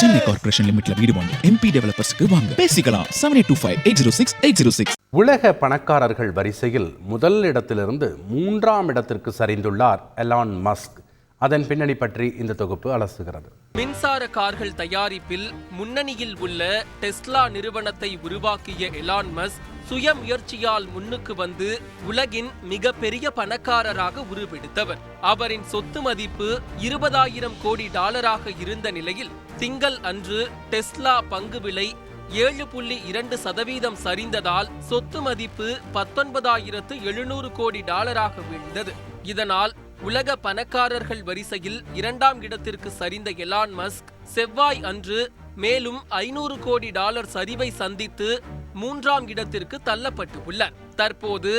Chennai corporation லிமிட்ல வீடு வாங்க MP டெவலப்பர்ஸ்க்கு வாங்க பேசிக்கலாம் 7825806806. உலக பணக்காரர்கள் வரிசையில் முதல் இடத்திலிருந்து 3ஆம் இடத்திற்கு சரிந்துள்ளார் எலான் மஸ்க். அதன் பின்னணி பற்றி இந்த தொகுப்பு அலசுகிறது. மின்சார கார்கள் தயாரிப்பில் முன்னணியில் உள்ள டெஸ்லா நிறுவனத்தை உருவாக்கிய எலான் மஸ்க் சுய முயற்சியால் முன்னுக்கு வந்து உலகின் மிகப்பெரிய பணக்காரராக உருவெடுத்தவர். அவரின் சொத்து மதிப்பு 20,000 கோடி டாலராக இருந்த நிலையில் திங்கள் அன்று டெஸ்லா பங்கு விலை 7.2% சரிந்ததால் சொத்து மதிப்பு 19,700 கோடி டாலராக வீழ்ந்தது. இதனால் உலக பணக்காரர்கள் வரிசையில் 2ஆம் இடத்திற்கு சரிந்த எலான் மஸ்க் செவ்வாய் அன்று மேலும் 500 கோடி டாலர் சரிவை சந்தித்து 3ஆம் இடத்திற்கு தள்ளப்பட்டு உள்ளார். தற்போது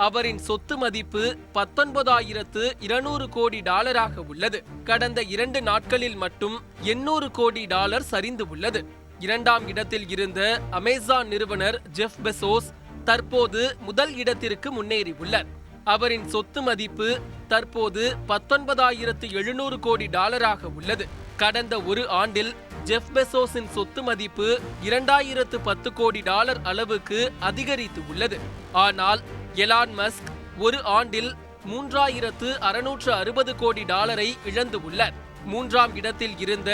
அவரின் சொத்து மதிப்பு 19,200 கோடி டாலராக உள்ளது. கடந்த 2 நாட்களில் மட்டும் 800 கோடி டாலர் சரிந்து உள்ளது. 2ஆம் இடத்தில் இருந்த அமேசான் நிறுவனர் ஜெஃப் பெசோஸ் தற்போது முதல் இடத்திற்கு முன்னேறி உள்ளார். அவரின் சொத்து மதிப்பு தற்போது 19,700 கோடி டாலராக உள்ளது. கடந்த ஒரு ஆண்டில் ஜெஃப் பெசோஸின் சொத்து மதிப்பு 2,010 கோடி டாலர் அளவுக்கு அதிகரித்து உள்ளது. ஆனால் எலான் மஸ்க் ஒரு ஆண்டில் 3,660 கோடி டாலரை இழந்து உள்ளார். 3ஆம் இடத்தில் இருந்த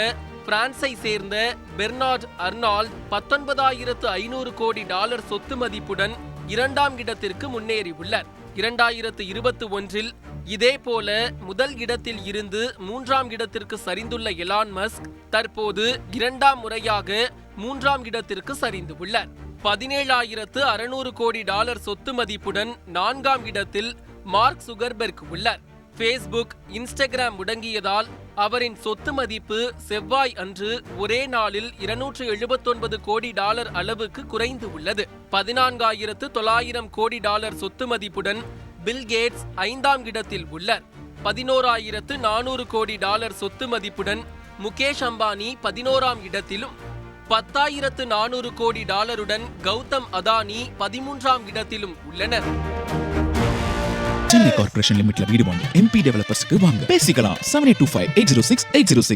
பிரான்ஸை சேர்ந்த பெர்னார்ட் அர்னால்ட் 19,500 கோடி டாலர் சொத்து மதிப்புடன் 2ஆம் இடத்திற்கு முன்னேறி உள்ளார். 2021இல் இதேபோல முதல் இடத்தில் இருந்து 3ஆம் இடத்திற்கு சரிந்துள்ள எலான் மஸ்க் தற்போது 2ஆம் முறையாக 3ஆம் இடத்திற்கு சரிந்து உள்ளார். 17,600 கோடி டாலர் சொத்து மதிப்புடன் 4ஆம் இடத்தில் மார்க் சுகர்பெர்க் உள்ளார். ஃபேஸ்புக், இன்ஸ்டாகிராம் முடங்கியதால் அவரின் சொத்து மதிப்பு செவ்வாய் அன்று ஒரே நாளில் 279 கோடி டாலர் அளவுக்கு குறைந்து உள்ளது. 14,900 கோடி டாலர் சொத்து மதிப்புடன் பில் கேட்ஸ் 5ஆம் இடத்தில் உள்ளார். 11,400 கோடி டாலர் சொத்து மதிப்புடன் முகேஷ் அம்பானி 11ஆம் இடத்திலும் 10,400 கோடி டாலருடன் கௌதம் அதானி 13ஆம் இடத்திலும் உள்ளனர். சென்னை கார்ப்பரேஷன் லிமிட்ல வீடு வாங்க MP டெவலப்பர்ஸ்க்கு வாங்க பேசிக்கலாம் 7825806806.